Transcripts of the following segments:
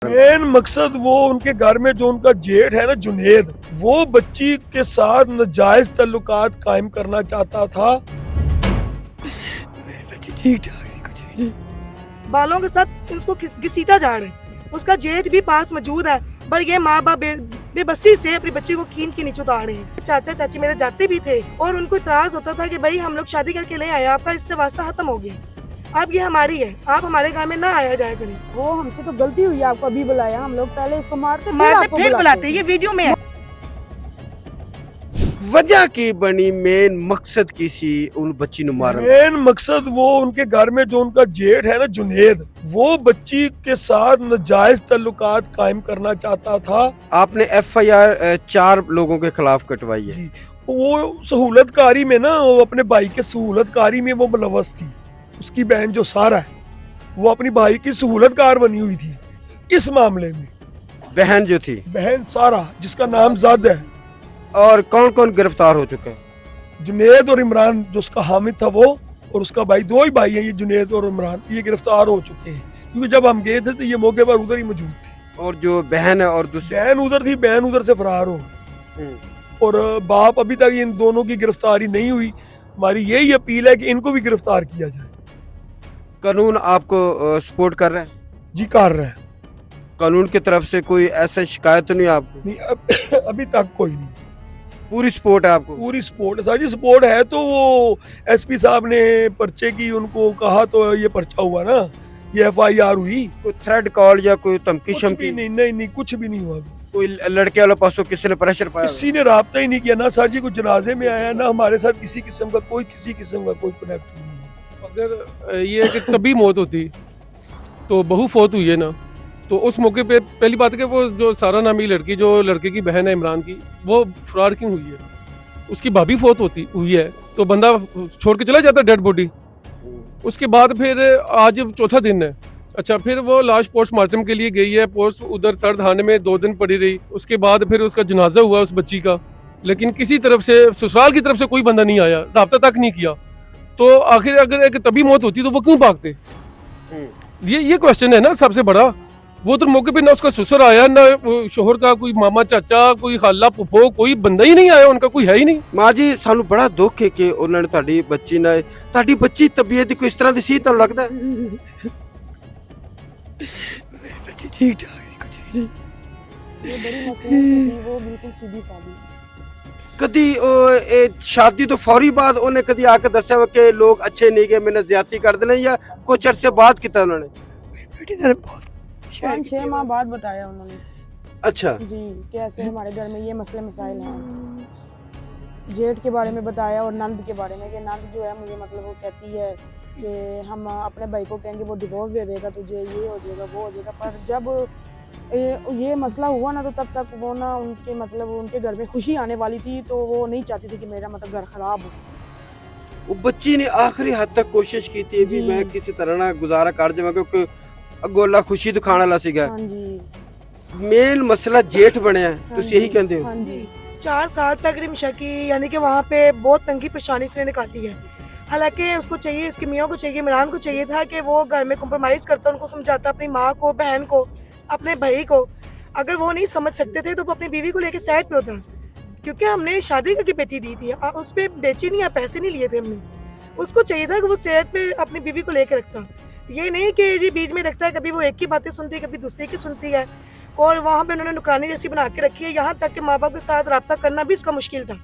Main मकसद वो उनके घर में जो उनका जेठ है ना जुनेद, वो बच्ची के साथ नाजायज ताल्लुकात कायम करना चाहता था। मेरी बच्ची ठीक ठाक है, कुछ भी नहीं। बालों के साथ उसको घसीटा जा रहे हैं। उसका जेठ भी पास मौजूद है, पर ये माँ बाप बेबसी से अपनी बच्ची को खींच के नीचे उतार रहे हैं। चाचा चाची मेरे जाते भी थे और उनको इतराज होता था कि भाई हम लोग शादी करके ले आए, आपका इससे वास्ता खत्म हो गया, अब ये हमारी है, आप हमारे घर में ना आया जाया करें। वो हमसे तो गलती हुई, आपको अभी बुलाया, हम लोग पहले इसको मारते फिर बुलाते। ये वीडियो में है। वजह की बनी मेन मकसद किसी उन बच्ची नु मारन। मेन मकसद वो उनके घर में जो उनका जेठ है ना जुनेद, वो बच्ची के साथ नाजायज ताल्लुकात कायम करना चाहता था। आपने FIR 4 लोगों के खिलाफ कटवाई है। वो सहूलतकारी में ना, वो अपने भाई के सहूलतकारी में वो मुलव्वस थी। उसकी बहन जो सारा है, वो अपनी भाई की सहूलतकार बनी हुई थी इस मामले में। बहन जो थी, बहन सारा, जिसका नाम ज़द है। और कौन कौन गिरफ्तार हो चुके हैं? जुनेद और इमरान, जो उसका हामिद था वो, और उसका भाई, दो ही भाई हैं ये, जुनेद और इमरान, ये गिरफ्तार हो चुके हैं। क्योंकि जब हम गए थे तो ये मौके पर उधर ही मौजूद थे। और जो बहन है और दूसरी बहन उधर थी, बहन उधर से फरार हो गई। और बाप, अभी तक इन दोनों की गिरफ्तारी नहीं हुई। हमारी यही अपील है कि इनको भी गिरफ्तार किया जाए। कानून आपको सपोर्ट कर रहा है? जी कर रहा है। कानून की तरफ से कोई ऐसा शिकायत तो नहीं आपको? नहीं, अभी तक कोई नहीं। पूरी सपोर्ट है आपको? पूरी सपोर्ट, सारी सपोर्ट है। तो वो SP साहब ने पर्चे की उनको कहा तो ये पर्चा हुआ ना, ये FIR हुई। कोई थ्रेड कॉल या कोई धमकी कुछ भी शमकी? नहीं, कुछ भी नहीं हुआ अभी। कोई लड़के वाले पासों किसी ने प्रेशर पाया? किसी ने राब्ता ही नहीं किया ना सर जी, कुछ जनाजे में आया ना, हमारे साथ किसी किस्म का कोई कनेक्ट नहीं हुआ। अगर ये है कि तभी मौत होती तो बहू फौत हुई है ना, तो उस मौके पे पहली बात है कि वो जो सारा नामी लड़की, जो लड़के की बहन है इमरान की, वो फरार क्यों हुई है? उसकी भाभी फौत हुई है तो बंदा छोड़ के चला जाता डेड बॉडी। उसके बाद फिर आज चौथा दिन है। अच्छा, फिर वो लाश पोस्टमार्टम के लिए गई है, पोस्ट उधर सर थाने में 2 दिन पड़ी रही। उसके बाद फिर उसका जनाजा हुआ उस बच्ची का, लेकिन किसी तरफ से, ससुराल की तरफ से कोई बंदा नहीं आया, राब्ता तक नहीं किया। तो आखिर अगर एक तभी मौत होती तो वो क्यों भागते? ये क्वेश्चन है ना सबसे बड़ा। वो तो मौके पे ना उसका ससुर आया, ना शोहर का कोई मामा चाचा, कोई खाला फुफो, कोई बंदा ही नहीं आया, उनका कोई है ही नहीं। माँ जी, सानू बड़ा दुख है कि उन्होंने ताड़ी बच्ची ना, ताड़ी बच्ची तबीयत को इस तरह दी सी तो लगता है। मेरी बच्ची ठीक ठाक है, कुछ भी नहीं। ये बड़ी मसरूम सी थी, वो बिल्कुल सीधी सादी। कदी शादी तो फौरी बाद उन्हें कदी आके दस्या हो कि लोग अच्छे नहीं गए, मैंने ज्यादती कर देने, या कुछ अरसे बाद किया उन्होंने? बेटी ने बहुत 5-6 माह बाद बताया उन्होंने। अच्छा जी, कैसे हमारे घर में ये मसले मसाइल हैं। जेठ के बारे में बताया और नंद के बारे में, कि नंद जो है मुझे, मतलब वो कहती है कि हम अपने भाई को कहेंगे वो डिवोर्स दे देगा तुझे, ये हो जाएगा वो हो जाएगा। पर जब ये मसला हुआ ना, तो तब तक वो ना, उनके मतलब उनके घर में खुशी आने वाली थी, तो वो नहीं चाहती थी कि मेरा मतलब घर खराब हो। वो बच्ची ने आखिरी हद तक कोशिश की थी भी मैं किसी तरह ना गुजारा कर जावां, क्योंकि अगोला खुशी दिखाने वाला सीगा। हाँ जी। मेन मसला जेठ बनया है, हाँ तुसी यही जी, कहते हो? हाँ जी। 4 साल तक रिमशा की, यानी कि वहाँ पे बहुत तंगी परेशानी उसने निकाली है। हालांकि उसको चाहिए, उसकी मियाँ को चाहिए, इमरान को चाहिए था कि वो घर में कॉम्प्रोमाइज़ करता, उनको समझाता, अपनी माँ को, बहन को, अपने भाई को। अगर वो नहीं समझ सकते थे तो वो अपनी बीवी को लेकर साइड पे होता, क्योंकि हमने शादी करके बेटी दी थी, उस पर बेचे नहीं या पैसे नहीं लिए थे हमने। उसको चाहिए था कि वो साइड पे अपनी बीवी को लेकर रखता, ये नहीं कि जी बीच में रखता है, कभी वो एक की बातें सुनती है, कभी दूसरे की सुनती है। और वहाँ पे उन्होंने नुकरानी जैसी बना के रखी है, यहाँ तक कि माँ बाप के साथ रब्ता करना भी उसका मुश्किल था।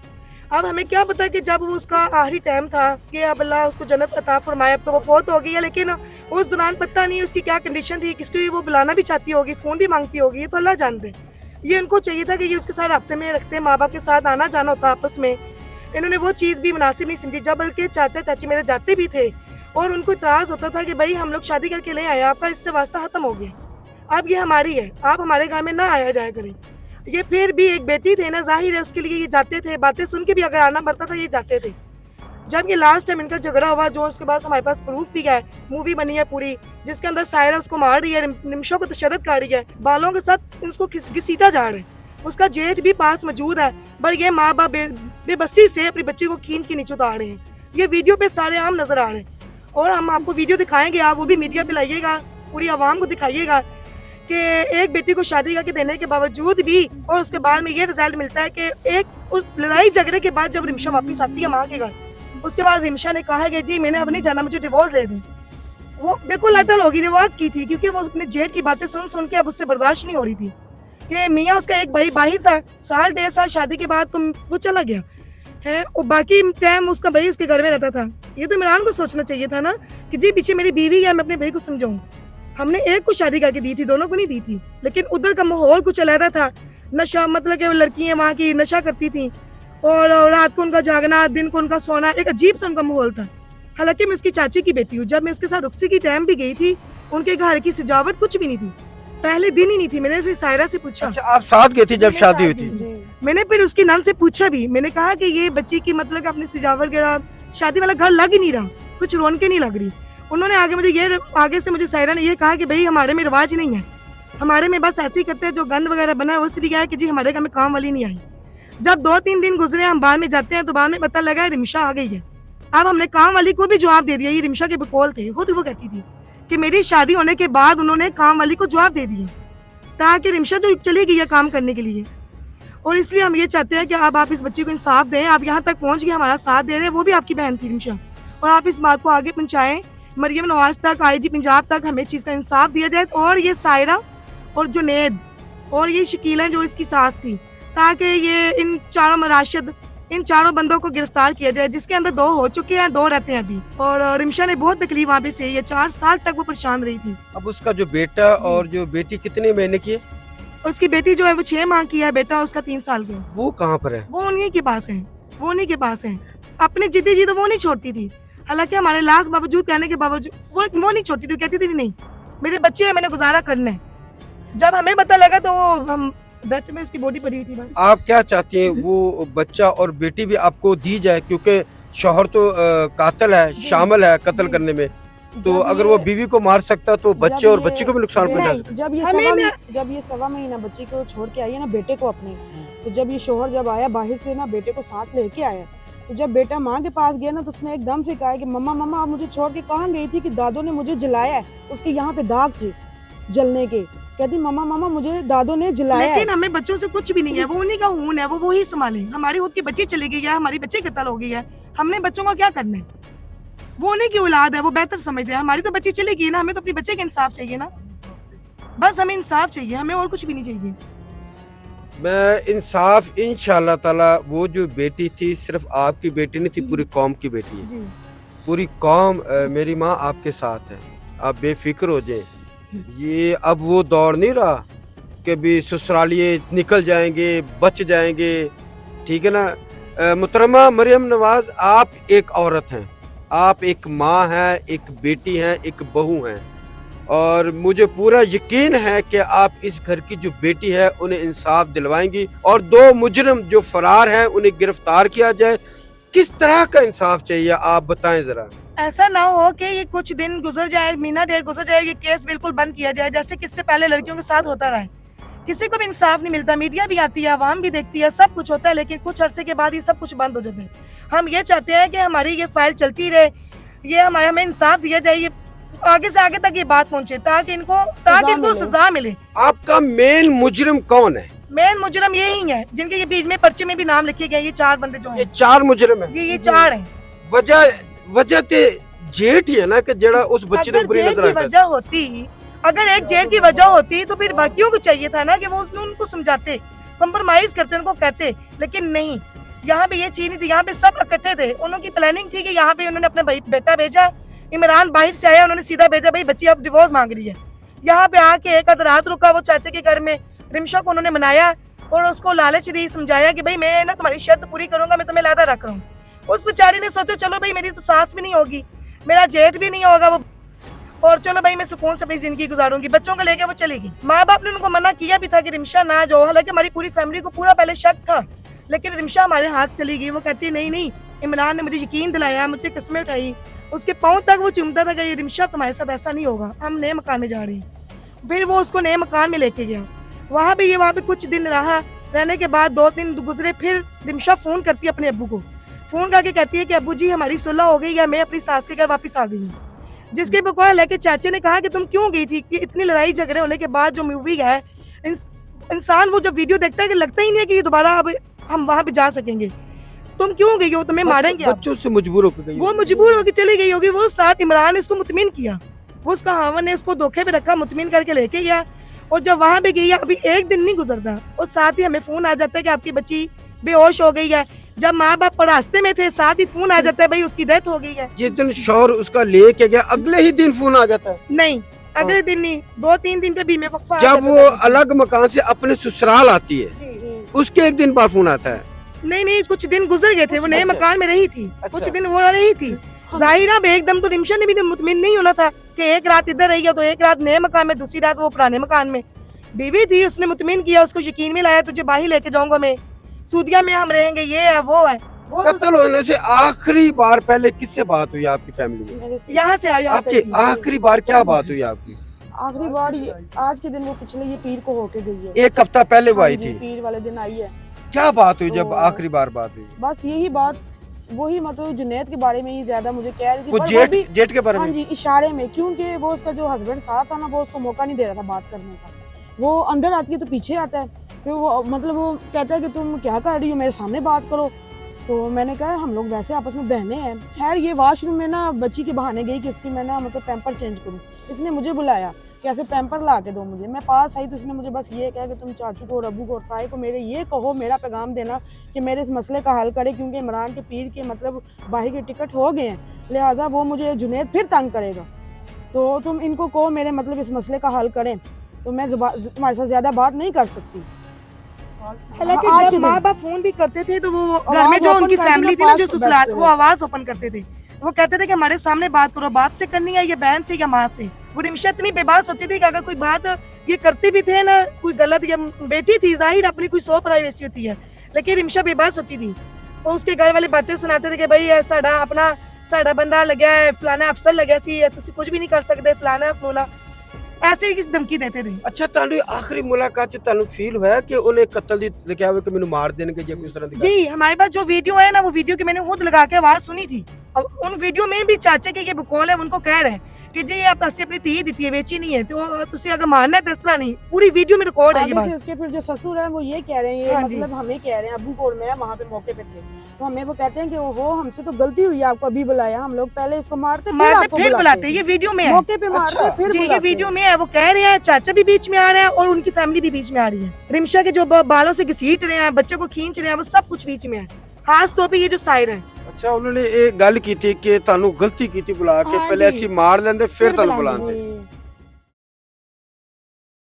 अब हमें क्या पता कि जब वो उसका आखिरी टाइम था कि अब अल्लाह उसको जन्नत अता फरमाए, अब तो वो फौत हो गई है, लेकिन उस दौरान पता नहीं उसकी क्या कंडीशन थी, किसको वो बुलाना भी चाहती होगी, फ़ोन भी मांगती होगी, ये तो अल्लाह जानते। ये उनको चाहिए था कि ये उसके साथ रब्ते में रखते, माँ बाप के साथ आना जाना होता आपस में। इन्होंने वो चीज़ भी मुनासिब नहीं समझी, जब बल्कि चाचा चाची मेरे जाते भी थे और उनको इतराज़ होता था कि भाई हम लोग शादी करके ले आए, आपका इससे वास्ता खत्म हो गया, अब ये हमारी है, आप हमारे घर में ना आया जाया करें। ये फिर भी एक बेटी थे ना, जाहिर है उसके लिए ये जाते थे, बातें सुन के भी अगर आना पड़ता था ये जाते थे। जब ये लास्ट टाइम इनका झगड़ा हुआ, जो उसके बाद हमारे पास प्रूफ भी है, मूवी बनी है पूरी, जिसके अंदर सायरा उसको मार रही है, निमिषों को तशद्दुद कर रही है, बालों के साथ उसको घसीटा जा रहा है। उसका जेठ भी पास मौजूद है, पर ये माँ बाप बेबसी से अपनी बच्ची को खींच के नीचे उतार रहे हैं। ये वीडियो पे सारे आम नजर आ रहे हैं और हम आपको वीडियो दिखाएंगे, आप वो भी मीडिया पे लाइएगा, पूरी आवाम को दिखाइएगा कि एक बेटी को शादी करके देने के बावजूद भी और उसके बाद में ये रिजल्ट मिलता है कि एक उस लड़ाई झगड़े के बाद जब रिमशा वापस आती है माँ के घर, उसके बाद रिमशा ने कहा कि जी मैंने अब नहीं जाना, मुझे डिवोर्स दे दें। वो बिल्कुल अटल होगी, रिवाज की थी, क्योंकि वो अपने जेठ की बातें सुन सुन के अब उससे बर्दाश्त नहीं हो रही थी कि मियाँ उसका एक भाई बाहर था, साल 1.5 साल शादी के बाद तो वो चला गया है और बाकी टाइम उसका भाई उसके घर में रहता था। ये तो इमरान को सोचना चाहिए था ना कि जी पीछे मेरी बीवी है, मैं अपने भाई को समझाऊं। हमने एक को शादी करके दी थी, दोनों को नहीं दी थी, लेकिन उधर का माहौल कुछ अलग था। नशा, मतलब कि लड़कियां वहाँ की नशा करती थी और रात को उनका जागना, दिन को उनका सोना, एक अजीब सा उनका माहौल था। हालांकि मैं उसकी चाची की बेटी हूँ, जब मैं उसके साथ रुक्सी की टाइम भी गई थी, उनके घर की सजावट कुछ भी नहीं थी, पहले दिन ही नहीं थी। मैंने फिर सायरा से पूछा, अच्छा आप साथ गए थे जब शादी हुई थी? जी। मैंने फिर उसकी नन से पूछा भी, मैंने कहा कि ये बच्ची की मतलब कि अपनी सजावट वगैरह शादी वाला घर लग ही नहीं रहा, कुछ रौनक नहीं लग रही। उन्होंने आगे से मुझे सायरा ने ये कहा कि भाई हमारे में रिवाज नहीं है, हमारे में बस ऐसे ही करते हैं, जो गंद वगैरह बना है वो इसलिए है कि जी हमारे घर में काम वाली नहीं आई। जब 2-3 दिन गुजरे, हम बाद में जाते हैं तो बाद में पता लगा रिमशा आ गई है। अब हमने काम वाली को भी जवाब दे दिया, ये रिमशा के बकौल थे, खुद वो कहती थी कि मेरी शादी होने के बाद उन्होंने काम वाली को जवाब दे दिया ताकि रिमशा जो चली गई है काम करने के लिए। और इसलिए हम ये चाहते हैं कि अब आप इस बच्ची को इंसाफ दें। आप यहाँ तक पहुँच गए, हमारा साथ दे रहे हैं, वो भी आपकी बहन थी रिमशा, और आप इस बात को आगे पहुँचाएं, मरियम नवाज तक, IG पंजाब तक हमें चीज़ का इंसाफ दिया जाए। और ये सायरा और जुनैद और ये शकीला जो इसकी सास थी, ताकि ये इन चारों मराशद, इन चारों बंदों को गिरफ्तार किया जाए, जिसके अंदर 2 हो चुके हैं, 2 रहते हैं अभी। और रिमशा ने बहुत तकलीफ वहाँ पे सही है, 4 साल तक वो परेशान रही थी। अब उसका जो बेटा और जो बेटी कितने महीने की है? उसकी बेटी जो है वो 6 माह की है, बेटा उसका 3 साल का है। वो कहाँ पर है? वो उन्हीं के पास है, वो उन्हीं के पास है। अपनी जिद्दी जी तो वो नहीं छोड़ती थी, हालांकि हमारे लाख बावजूद कहने के बावजूद वो नहीं छोड़ती थी, कहती थी नहीं मेरे बच्चे हैं, मैंने गुजारा करना है। जब हमें पता लगा तो हम डेथ में उसकी बॉडी पड़ी हुई थी बस। आप क्या चाहती हैं, वो बच्चा और बेटी भी आपको दी जाए, क्योंकि शौहर तो कातिल है, शामिल है कत्ल करने में, तो अगर वो बीवी को मार सकता तो बच्चे और बच्ची को भी नुकसान पहुंचा सकता। जब ये सवा महीना बच्ची को छोड़ के आई है ना, बेटे को अपने, तो जब ये शोहर जब आया बाहर से ना, बेटे को साथ लेके आया, तो जब बेटा माँ के पास गया ना, तो उसने एकदम से कहा कि मम्मा मम्मा आप मुझे छोड़ के कहाँ गई थी कि दादो ने मुझे जलाया है। उसके यहाँ पे दाग थे जलने के, कहती मम्मा मम्मा मुझे दादो ने जलाया। लेकिन हमें बच्चों से कुछ भी नहीं है, वो उन्हीं का खून है, वो ही संभाले। हमारी खुद की बच्ची चली गई है, हमारी बच्ची कत्ल हो गई है, हमने बच्चों का क्या करना है? वो उन्हीं की औलाद है, वो बेहतर समझते हैं। हमारी तो बच्ची चली गई ना, हमें तो अपने बच्चे का इंसाफ चाहिए ना, बस हमें इंसाफ चाहिए, हमें और कुछ भी नहीं चाहिए। मैं इंसाफ इंशाल्लाह ताला, वो जो बेटी थी सिर्फ आपकी बेटी नहीं थी, पूरी कौम की बेटी है। पूरी कौम मेरी माँ आपके साथ है, आप बेफिक्र हो जाए। ये अब वो दौर नहीं रहा कि भी ससुरालिए निकल जाएंगे, बच जाएंगे, ठीक है ना। मुहतरमा मरियम नवाज, आप एक औरत हैं, आप एक माँ हैं, एक बेटी हैं, एक बहू हैं, और मुझे पूरा यकीन है कि आप इस घर की जो बेटी है उन्हें इंसाफ दिलवाएंगी, और 2 मुजरिम जो फरार हैं उन्हें गिरफ्तार किया जाए। किस तरह का इंसाफ चाहिए आप बताएं जरा। ऐसा ना हो कि ये कुछ दिन गुजर जाए, महीना 1.5 गुजर जाए, ये केस बिल्कुल बंद किया जाए, जैसे किससे पहले लड़कियों के साथ होता रहा है। किसी को भी इंसाफ नहीं मिलता, मीडिया भी आती है, आवाम भी देखती है, सब कुछ होता है, लेकिन कुछ अरसे के बाद ये सब कुछ बंद हो जाता है। हम ये चाहते हैं कि हमारी ये फाइल चलती रहे, ये हमें इंसाफ दिया जाए, ये आगे से आगे तक ये बात पहुंचे, ताकि इनको सजा मिले। आपका मेन मुजरिम कौन है? मेन मुजरिम यही है जिनके ये बीच में पर्चे में भी नाम लिखे गए, ये 4 बंदे जो हैं। ये 4 मुजरिम है? ये 4 हैं। वजह ते जेठ ही है ना कि जड़ा उस बच्ची को बुरी नजर आता है। वजह होती, अगर एक जेठ की वजह होती तो फिर बाकियों को चाहिए था ना कि वो उनको समझाते, कंप्रोमाइज करते, उनको कहते, लेकिन नहीं। यहाँ पे ये चीज नहीं थी, यहाँ पे सब इकट्ठे थे, उनकी प्लानिंग थी कि यहाँ पे उन्होंने अपना बेटा भेजा, इमरान बाहर से आया, उन्होंने सीधा भेजा भाई बच्ची अब डिवोर्स मांग रही है। यहाँ पे आके एक आध रात रुका वो चाचे के घर में, रिमशा को उन्होंने मनाया और उसको लालच दी, समझाया कि भाई मैं ना तुम्हारी शर्त पूरी करूंगा, मैं तुम्हें लादा रख रहा हूँ। उस बेचारी ने सोचा चलो भाई मेरी तो सास भी नहीं होगी, मेरा जेठ भी नहीं होगा वो, और चलो भाई मैं सुकून से अपनी जिंदगी गुजारूंगी। बच्चों को लेकर वो चलेगी। माँ बाप ने उनको मना किया भी था कि रिमशा ना जाओ, हालांकि हमारी पूरी फैमिली को पूरा पहले शक था, लेकिन रिमशा हमारे हाथ चली गई। वो कहती नहीं, इमरान ने मुझे यकीन दिलाया, मुझे कस्में उठाई, उसके पाँव तक वो चूमता था कि ये रिमशा तुम्हारे साथ ऐसा नहीं होगा, हम नए मकान में जा रहे हैं। फिर वो उसको नए मकान में लेके गया, वहाँ पे कुछ दिन रहा, रहने के बाद 2 दिन गुजरे, फिर रिमशा फोन करती है अपने अब्बू को, फोन करके कहती है कि अब्बू जी हमारी सुलह हो गई है, मैं अपनी सास के घर वापस आ गई हूँ। जिसके बकौल लेके चाचे ने कहा कि तुम क्यों गई थी, कि इतनी लड़ाई झगड़े होने के बाद जो मूवी है, इंसान वो जब वीडियो देखता है कि लगता ही नहीं है कि दोबारा अब हम वहां पे जा सकेंगे। तुम क्यों गई हो, तुम्हें मारेंगे आप। बच्चों से मजबूर होकर गई वो मजबूर होकर चली गई होगी। वो साथ इमरान ने उसको मुतमिन किया, वो उसका हावन ने उसको धोखे पे रखा, मुतमिन करके लेके गया। और जब वहां पे गई, अभी एक दिन नहीं गुजरता और साथ ही हमें फोन आ जाता है कि आपकी बच्ची बेहोश हो गई है। जब माँ बाप रास्ते में थे, साथ ही फोन आ जाता है भाई उसकी डेथ हो गई है। जिस दिन शौहर उसका लेके गया अगले ही दिन फोन आ जाता है। नहीं, अगले दिन नहीं, 2-3 दिन के भी में वक्फा आ जब जाता वो है। अलग मकान से अपने ससुराल आती है उसके एक दिन बाद फोन आता है। नहीं, कुछ दिन गुजर गए थे, वो नए अच्छा। मकान में रही थी, अच्छा। कुछ दिन वो रही थी। जाहिरा एकदम तो रिमशा ने भी मुतमिन नहीं होना था कि एक रात इधर रही है तो एक रात नए मकान में, दूसरी रात वो पुराने मकान में। बीवी थी, उसने मुतमिन किया, उसको यकीन में लाया तुझे बाहर लेके जाऊंगा मैं, सूदिया में हम रहेंगे, ये है वो है। वो कत्ल होने से आखिरी बार पहले किससे बात हुई आपकी फैमिली में? मेरे से यहाँ से आया आपकी आखिरी बार क्या बात हुई आपकी? आखिरी बार आज के दिन वो पिछले ये पीर को होके गई है। एक हफ्ता पहले वो आई हाँ जी, थी। पीर वाले दिन आई है। क्या बात हुई जब तो- आखिरी बार बात हुई? बस यही बात, वही मतलब जुनैद के बारे में ही ज्यादा मुझे कह रही थी। वो पर जेठ भी जेठ के बारे हाँ में? जी, इशारे में, क्योंकि वो उसका जो हस्बैंड साथ था ना, वो उसको मौका नहीं दे रहा था बात करने का। वो अंदर आती है तो पीछे आता है, फिर वो मतलब वो कहता है कि तुम क्या कर रही हो, मेरे सामने बात करो। तो मैंने कहा हम लोग वैसे आपस में बहने हैं। खैर ये वॉशरूम में ना बच्ची के बहाने गई कि उसकी मैं ना मतलब पैम्पर चेंज करूँ। इसने मुझे बुलाया कि ऐसे पैम्पर ला के दो मुझे। मैं पास आई तो इसने मुझे बस ये कहा कि तुम चाचू को और अबू को और ताए को मेरे ये कहो, मेरा पैगाम देना कि मेरे इस मसले का हल करे, क्योंकि इमरान के पीर के मतलब बाहर के टिकट हो गए हैं, लिहाजा वो मुझे जुनैद फिर तंग करेगा। तो तुम इनको कहो मेरे मतलब इस मसले का हल करें, तो मैं तुम्हारे साथ ज्यादा बात नहीं कर सकती। हालांकि आज के जब दिन- माँ बाप फोन भी करते थे तो वो घर में आवाज जो open उनकी करके फैमिली थी ना ना, जो पास ससुराल, बैठते वो थे। आवाज ओपन करते थे। वो कहते थे कि हमारे सामने बात करो, बाप से करनी है या बहन से या माँ से। वो रिमशा इतनी बेबास होती थी कि अगर कोई बात ये करते भी थे ना, कोई गलत, या बेटी थी जाहिर अपनी कोई सौ प्राइवेसी होती है, लेकिन रिमशा बेबास होती थी। और उसके घर वाले बातें सुनाते थे कि भाई ये साड़ा बंदा लगा है, फलाना अफसर लगा सी है, तुसी कुछ भी नहीं कर सकते, फलाना फलाना, ऐसे ही धमकी देते थे। अच्छा ਤੁਹਾਨੂੰ आखिरी मुलाकात से ਤੁਹਾਨੂੰ फील होया कि उन्हें कत्ल दी लिखा हुआ कि मैंने मार देंगे या कुछ तरह की? जी, हमारे पास जो वीडियो है ना, वो वीडियो की मैंने खुद लगा के आवाज सुनी थी। और उन वीडियो में भी चाचे के ये बकौल है, उनको कह रहे हैं कि जी आप अस्सी अपनी धी दी है, बेची नहीं है, तो तुसी अगर मारना है तो इस तरह नहीं। पूरी वीडियो में रिकॉर्ड है ये आगे बात। से उसके फिर जो ससुर है वो ये कह रहे हैं, ये हाँ जी। मतलब हमें कह रहे हैं, अबू को और मैं वहाँ पे मौके पे थे, तो हमें वो कहते हैं कि ओहो हमसे तो गलती हुई, आपको अभी बुलाया, हम लोग पहले इसको मारते आपको फिर बुलाते, ये वीडियो में है। मौके पे मारते अच्छा। फिर जी, ये बुलाते। वीडियो में है। वो कह रहे हैं चाचा भी बीच में आ रहा है और उनकी फैमिली भी बीच में आ रही है। रिमशा के जो बालों से घसीट रहे हैं, बच्चे को खींच रहे हैं, वो सब कुछ बीच में है। खास तौर पे ये जो सायर है, अच्छा उन्होंने ये गल की थी कि ਤੁਹਾਨੂੰ गलती की थी बुला के हाँ पहले जी। ऐसी मार लेंदे फिर ਤੁਹਾਨੂੰ बुला बुलाते। जी।